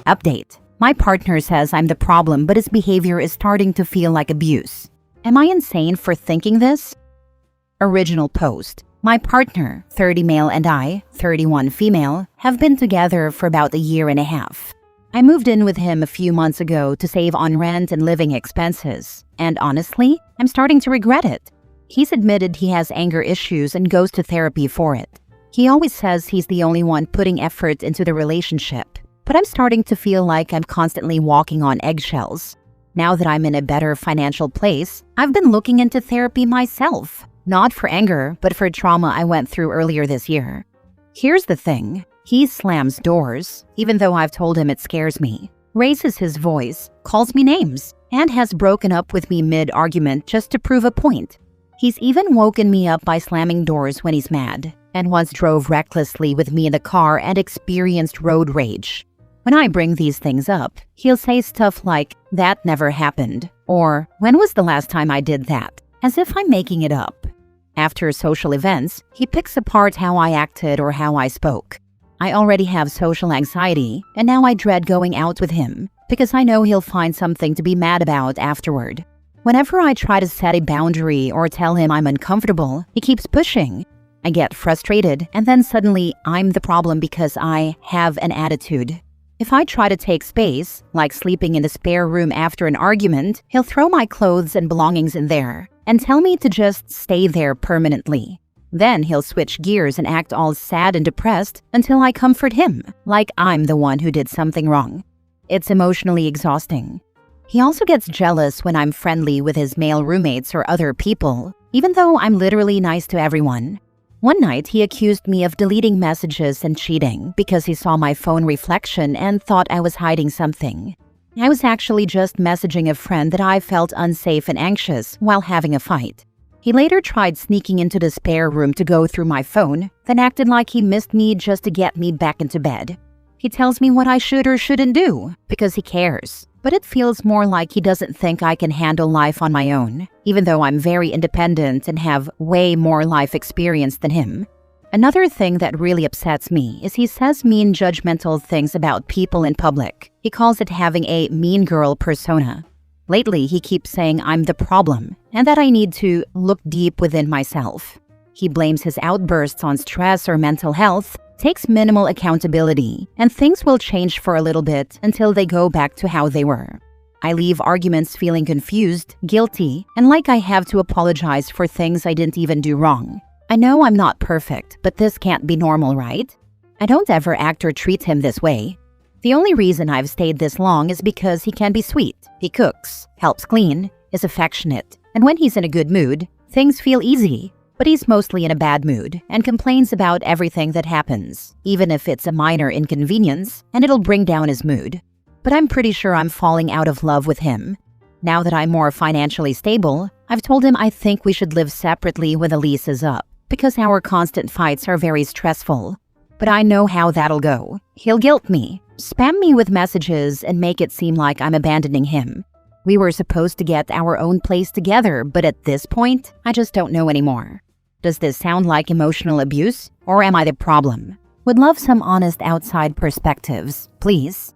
Update. My partner says I'm the problem, but his behavior is starting to feel like abuse. Am I insane for thinking this? Original post. My partner, 30 male, and I, 31 female, have been together for about a year and a half. I moved in with him a few months ago to save on rent and living expenses, and honestly, I'm starting to regret it. He's admitted he has anger issues and goes to therapy for it. He always says he's the only one putting effort into the relationship, but I'm starting to feel like I'm constantly walking on eggshells. Now that I'm in a better financial place, I've been looking into therapy myself. Not for anger, but for trauma I went through earlier this year. Here's the thing. He slams doors, even though I've told him it scares me, raises his voice, calls me names, and has broken up with me mid-argument just to prove a point. He's even woken me up by slamming doors when he's mad, and once drove recklessly with me in the car and experienced road rage. When I bring these things up, he'll say stuff like, "That never happened," or "When was the last time I did that?" as if I'm making it up. After social events, he picks apart how I acted or how I spoke. I already have social anxiety, and now I dread going out with him because I know he'll find something to be mad about afterward. Whenever I try to set a boundary or tell him I'm uncomfortable, he keeps pushing. I get frustrated, and then suddenly I'm the problem because I have an attitude. If I try to take space, like sleeping in the spare room after an argument, he'll throw my clothes and belongings in there and tell me to just stay there permanently. Then he'll switch gears and act all sad and depressed until I comfort him, like I'm the one who did something wrong. It's emotionally exhausting. He also gets jealous when I'm friendly with his male roommates or other people, even though I'm literally nice to everyone. One night, he accused me of deleting messages and cheating because he saw my phone reflection and thought I was hiding something. I was actually just messaging a friend that I felt unsafe and anxious while having a fight. He later tried sneaking into the spare room to go through my phone, then acted like he missed me just to get me back into bed. He tells me what I should or shouldn't do because he cares, but it feels more like he doesn't think I can handle life on my own, even though I'm very independent and have way more life experience than him. Another thing that really upsets me is he says mean, judgmental things about people in public. He calls it having a mean girl persona. Lately, he keeps saying I'm the problem and that I need to look deep within myself. He blames his outbursts on stress or mental health, takes minimal accountability, and things will change for a little bit until they go back to how they were. I leave arguments feeling confused, guilty, and like I have to apologize for things I didn't even do wrong. I know I'm not perfect, but this can't be normal, right? I don't ever act or treat him this way. The only reason I've stayed this long is because he can be sweet. He cooks, helps clean, is affectionate, and when he's in a good mood, things feel easy. But he's mostly in a bad mood and complains about everything that happens, even if it's a minor inconvenience, and it'll bring down his mood. But I'm pretty sure I'm falling out of love with him. Now that I'm more financially stable, I've told him I think we should live separately when the lease is up, because our constant fights are very stressful. But I know how that'll go. He'll guilt me, spam me with messages, and make it seem like I'm abandoning him. We were supposed to get our own place together, but at this point, I just don't know anymore. Does this sound like emotional abuse, or am I the problem? Would love some honest outside perspectives, please.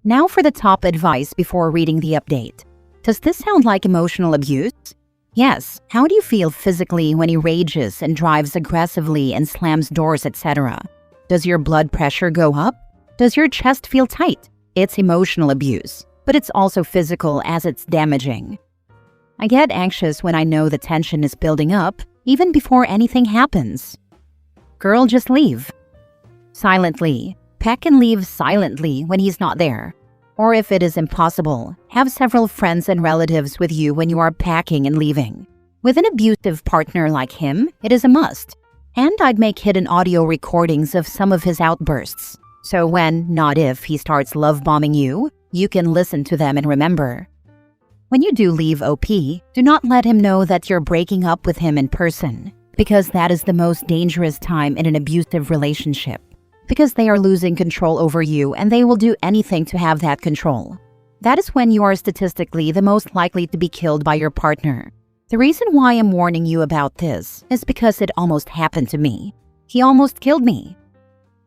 Now for the top advice before reading the update. Does this sound like emotional abuse? Yes. How do you feel physically when he rages and drives aggressively and slams doors, etc.? Does your blood pressure go up? Does your chest feel tight? It's emotional abuse, but it's also physical as it's damaging. I get anxious when I know the tension is building up, even before anything happens. Girl, just leave. Silently. Pack and leave silently when he's not there. Or if it is impossible, have several friends and relatives with you when you are packing and leaving. With an abusive partner like him, it is a must. And I'd make hidden audio recordings of some of his outbursts. So when, not if, he starts love-bombing you, you can listen to them and remember. When you do leave OP, do not let him know that you're breaking up with him in person, because that is the most dangerous time in an abusive relationship. Because they are losing control over you and they will do anything to have that control. That is when you are statistically the most likely to be killed by your partner. The reason why I'm warning you about this is because it almost happened to me. He almost killed me.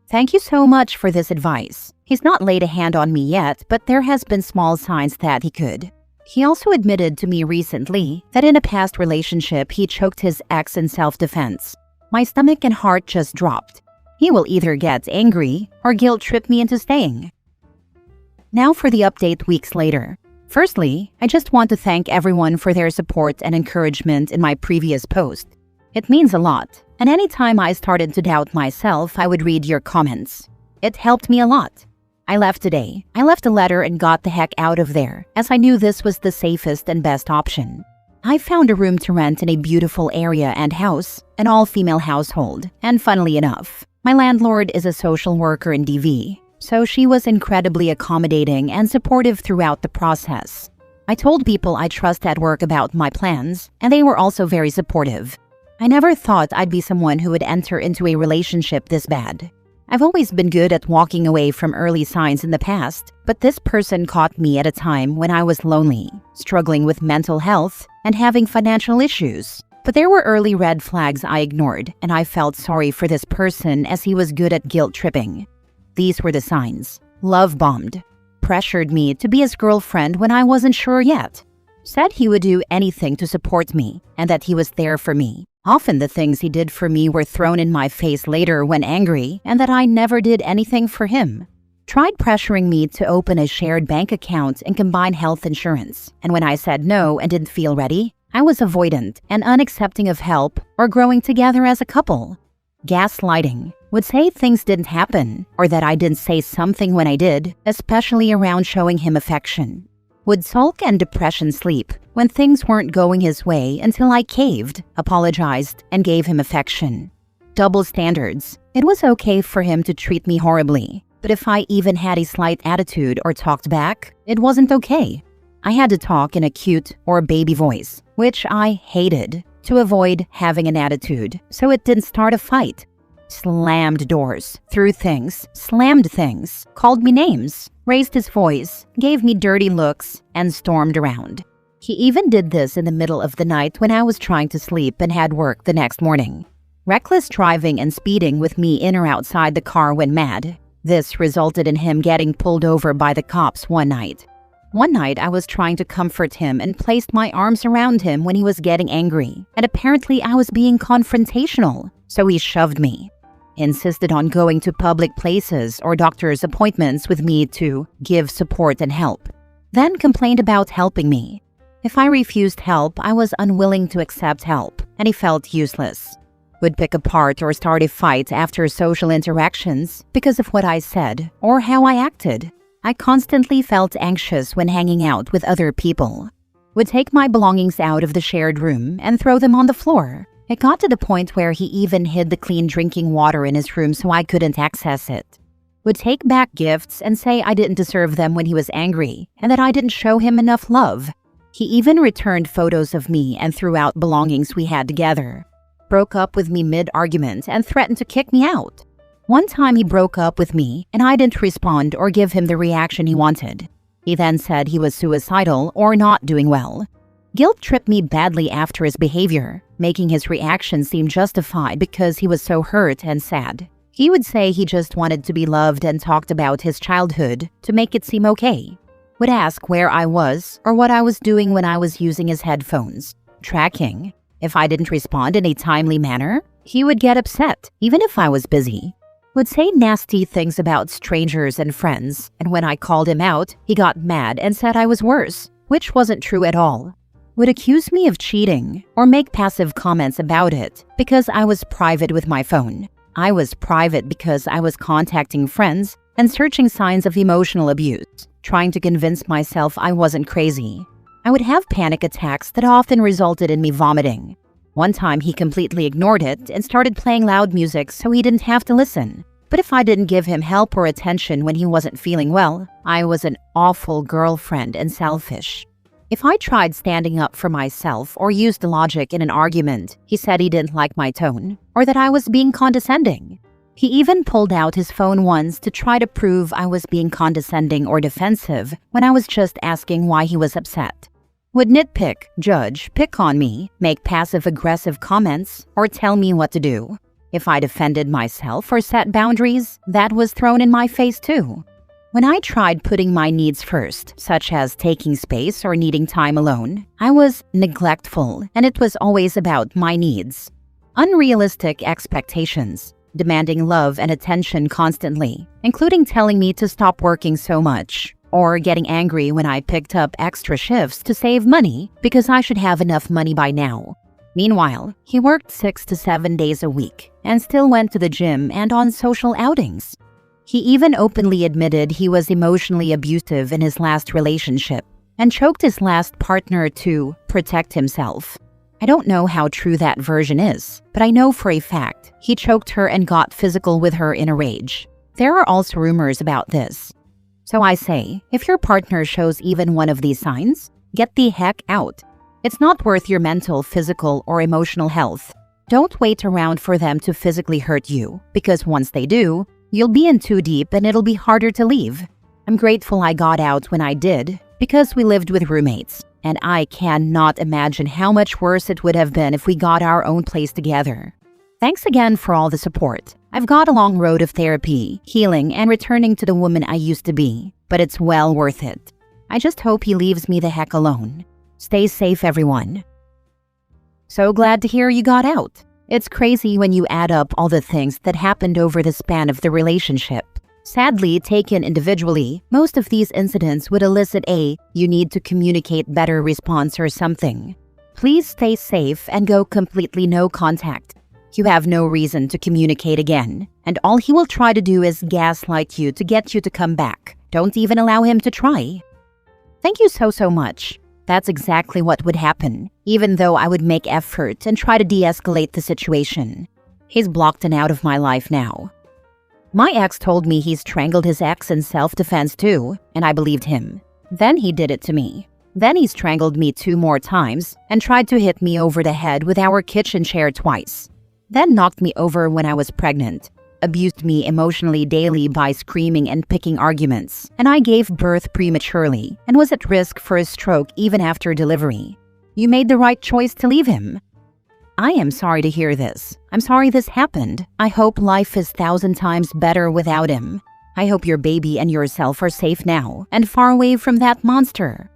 Thank you so much for this advice. He's not laid a hand on me yet, but there has been small signs that he could. He also admitted to me recently that in a past relationship he choked his ex in self-defense. My stomach and heart just dropped. He will either get angry or guilt-trip me into staying. Now for the update weeks later. Firstly, I just want to thank everyone for their support and encouragement in my previous post. It means a lot, and anytime I started to doubt myself, I would read your comments. It helped me a lot. I left today. I left a letter and got the heck out of there, as I knew this was the safest and best option. I found a room to rent in a beautiful area and house, an all-female household, and funnily enough, my landlord is a social worker in DV. So she was incredibly accommodating and supportive throughout the process. I told people I trust at work about my plans, and they were also very supportive. I never thought I'd be someone who would enter into a relationship this bad. I've always been good at walking away from early signs in the past, but this person caught me at a time when I was lonely, struggling with mental health, and having financial issues. But there were early red flags I ignored, and I felt sorry for this person as he was good at guilt-tripping. These were the signs. Love-bombed. Pressured me to be his girlfriend when I wasn't sure yet. Said he would do anything to support me and that he was there for me. Often the things he did for me were thrown in my face later when angry and that I never did anything for him. Tried pressuring me to open a shared bank account and combine health insurance. And when I said no and didn't feel ready, I was avoidant and unaccepting of help or growing together as a couple. Gaslighting. Would say things didn't happen or that I didn't say something when I did, especially around showing him affection. Would sulk and depression sleep when things weren't going his way until I caved, apologized, and gave him affection. Double standards. It was okay for him to treat me horribly, but if I even had a slight attitude or talked back, it wasn't okay. I had to talk in a cute or baby voice, which I hated, to avoid having an attitude, so it didn't start a fight. Slammed doors, threw things, slammed things, called me names, raised his voice, gave me dirty looks, and stormed around. He even did this in the middle of the night when I was trying to sleep and had work the next morning. Reckless driving and speeding with me in or outside the car when mad. This resulted in him getting pulled over by the cops one night. One night I was trying to comfort him and placed my arms around him when he was getting angry, and apparently I was being confrontational, so he shoved me. Insisted on going to public places or doctor's appointments with me to give support and help. Then complained about helping me. If I refused help, I was unwilling to accept help, and he felt useless. Would pick apart or start a fight after social interactions because of what I said or how I acted. I constantly felt anxious when hanging out with other people. Would take my belongings out of the shared room and throw them on the floor. It got to the point where he even hid the clean drinking water in his room so I couldn't access it. Would take back gifts and say I didn't deserve them when he was angry and that I didn't show him enough love. He even returned photos of me and threw out belongings we had together. Broke up with me mid-argument and threatened to kick me out. One time he broke up with me and I didn't respond or give him the reaction he wanted. He then said he was suicidal or not doing well. Guilt-tripped me badly after his behavior, making his reaction seem justified because he was so hurt and sad. He would say he just wanted to be loved and talked about his childhood to make it seem okay. Would ask where I was or what I was doing when I was using his headphones. Tracking. If I didn't respond in a timely manner, he would get upset, even if I was busy. Would say nasty things about strangers and friends, and when I called him out, he got mad and said I was worse, which wasn't true at all. Would accuse me of cheating or make passive comments about it because I was private with my phone. I was private because I was contacting friends and searching signs of emotional abuse, trying to convince myself I wasn't crazy. I would have panic attacks that often resulted in me vomiting. One time he completely ignored it and started playing loud music so he didn't have to listen. But if I didn't give him help or attention when he wasn't feeling well, I was an awful girlfriend and selfish. If I tried standing up for myself or used logic in an argument, he said he didn't like my tone or that I was being condescending. He even pulled out his phone once to try to prove I was being condescending or defensive when I was just asking why he was upset. Would nitpick, judge, pick on me, make passive-aggressive comments, or tell me what to do. If I defended myself or set boundaries, that was thrown in my face too. When I tried putting my needs first, such as taking space or needing time alone, I was neglectful, and it was always about my needs. Unrealistic expectations, demanding love and attention constantly, including telling me to stop working so much, or getting angry when I picked up extra shifts to save money because I should have enough money by now. Meanwhile, he worked 6 to 7 days a week and still went to the gym and on social outings. He even openly admitted he was emotionally abusive in his last relationship and choked his last partner to protect himself. I don't know how true that version is, but I know for a fact he choked her and got physical with her in a rage. There are also rumors about this. So I say, if your partner shows even one of these signs, get the heck out. It's not worth your mental, physical, or emotional health. Don't wait around for them to physically hurt you, because once they do, you'll be in too deep and it'll be harder to leave. I'm grateful I got out when I did, because we lived with roommates, and I cannot imagine how much worse it would have been if we got our own place together. Thanks again for all the support. I've got a long road of therapy, healing, and returning to the woman I used to be, but it's well worth it. I just hope he leaves me the heck alone. Stay safe, everyone. So glad to hear you got out. It's crazy when you add up all the things that happened over the span of the relationship. Sadly, taken individually, most of these incidents would elicit a "you need to communicate better" response or something. Please stay safe and go completely no contact. You have no reason to communicate again, and all he will try to do is gaslight you to get you to come back. Don't even allow him to try. Thank you so much. That's exactly what would happen, even though I would make effort and try to de-escalate the situation. He's blocked and out of my life now. My ex told me he strangled his ex in self-defense too, and I believed him. Then he did it to me. Then he strangled me 2 more times and tried to hit me over the head with our kitchen chair twice. Then knocked me over when I was pregnant, abused me emotionally daily by screaming and picking arguments, and I gave birth prematurely and was at risk for a stroke even after delivery. You made the right choice to leave him. I am sorry to hear this. I'm sorry this happened. I hope life is 1,000 times better without him. I hope your baby and yourself are safe now and far away from that monster.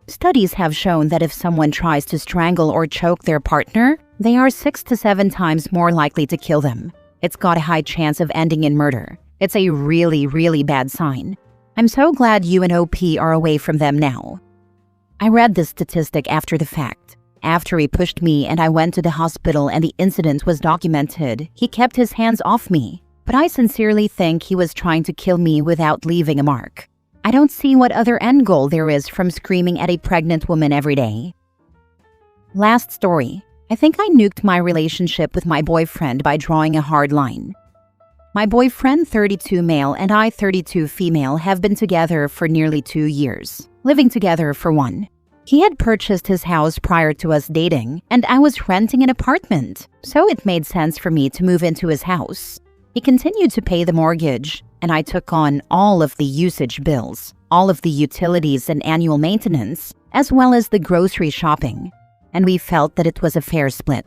Studies have shown that if someone tries to strangle or choke their partner, they are 6 to 7 times more likely to kill them. It's got a high chance of ending in murder. It's a really bad sign. I'm so glad you and OP are away from them now. I read this statistic after the fact. After he pushed me and I went to the hospital and the incident was documented, he kept his hands off me. But I sincerely think he was trying to kill me without leaving a mark. I don't see what other end goal there is from screaming at a pregnant woman every day. Last story. I think I nuked my relationship with my boyfriend by drawing a hard line. My boyfriend, 32 male, and I, 32 female, have been together for nearly 2 years, living together for 1. He had purchased his house prior to us dating, and I was renting an apartment, so it made sense for me to move into his house. He continued to pay the mortgage, and I took on all of the usage bills, all of the utilities and annual maintenance, as well as the grocery shopping. And we felt that it was a fair split.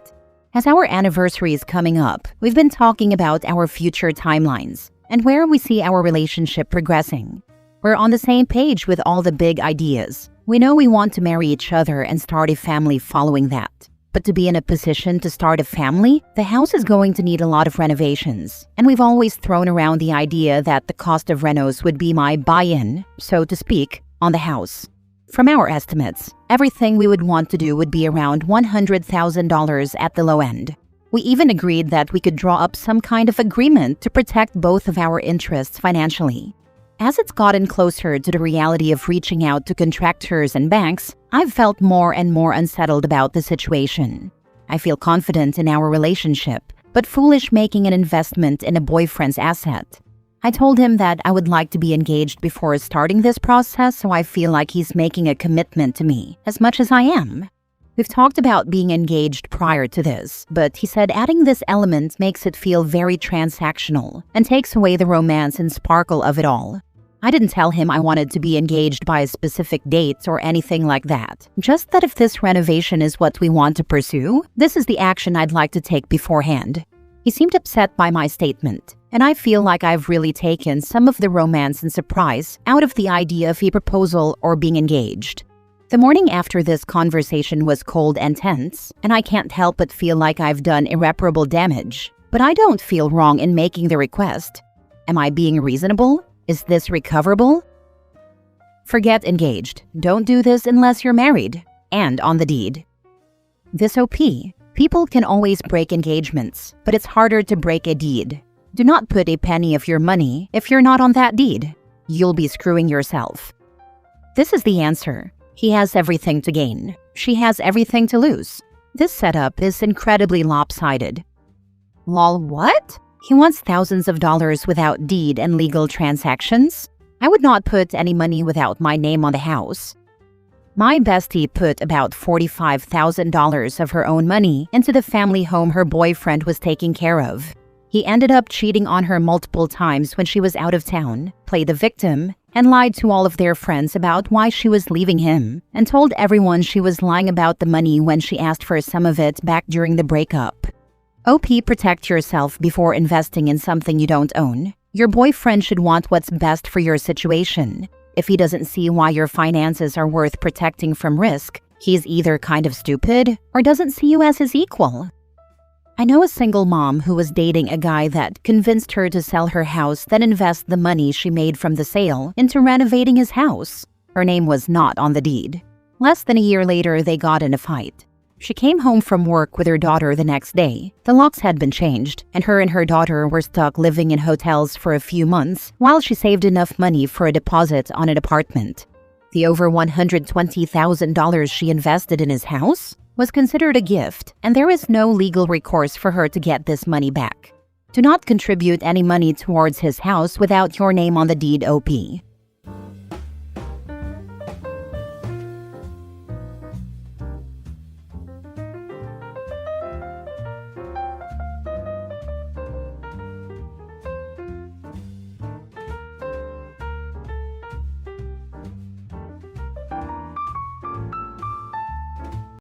As our anniversary is coming up, we've been talking about our future timelines and where we see our relationship progressing. We're on the same page with all the big ideas. We know we want to marry each other and start a family following that. But to be in a position to start a family, the house is going to need a lot of renovations. And we've always thrown around the idea that the cost of renos would be my buy-in, so to speak, on the house. From our estimates, everything we would want to do would be around $100,000 at the low end. We even agreed that we could draw up some kind of agreement to protect both of our interests financially. As it's gotten closer to the reality of reaching out to contractors and banks, I've felt more and more unsettled about the situation. I feel confident in our relationship, but foolish making an investment in a boyfriend's asset. I told him that I would like to be engaged before starting this process, so I feel like he's making a commitment to me as much as I am. We've talked about being engaged prior to this, but he said adding this element makes it feel very transactional and takes away the romance and sparkle of it all. I didn't tell him I wanted to be engaged by a specific date or anything like that. Just that if this renovation is what we want to pursue, this is the action I'd like to take beforehand. He seemed upset by my statement, and I feel like I've really taken some of the romance and surprise out of the idea of a proposal or being engaged. The morning after this conversation was cold and tense, and I can't help but feel like I've done irreparable damage. But I don't feel wrong in making the request. Am I being reasonable? Is this recoverable? Forget engaged. Don't do this unless you're married and on the deed. This OP. People can always break engagements, but it's harder to break a deed. Do not put a penny of your money if you're not on that deed. You'll be screwing yourself. This is the answer. He has everything to gain. She has everything to lose. This setup is incredibly lopsided. Lol, what? He wants thousands of dollars without deed and legal transactions? I would not put any money without my name on the house. My bestie put about $45,000 of her own money into the family home her boyfriend was taking care of. He ended up cheating on her multiple times when she was out of town, played the victim, and lied to all of their friends about why she was leaving him, and told everyone she was lying about the money when she asked for some of it back during the breakup. OP, protect yourself before investing in something you don't own. Your boyfriend should want what's best for your situation. If he doesn't see why your finances are worth protecting from risk, he's either kind of stupid or doesn't see you as his equal. I know a single mom who was dating a guy that convinced her to sell her house, then invest the money she made from the sale into renovating his house. Her name was not on the deed. Less than a year later, they got in a fight. She came home from work with her daughter the next day. The locks had been changed, and her daughter were stuck living in hotels for a few months while she saved enough money for a deposit on an apartment. The over $120,000 she invested in his house was considered a gift, and there is no legal recourse for her to get this money back. Do not contribute any money towards his house without your name on the deed, OP.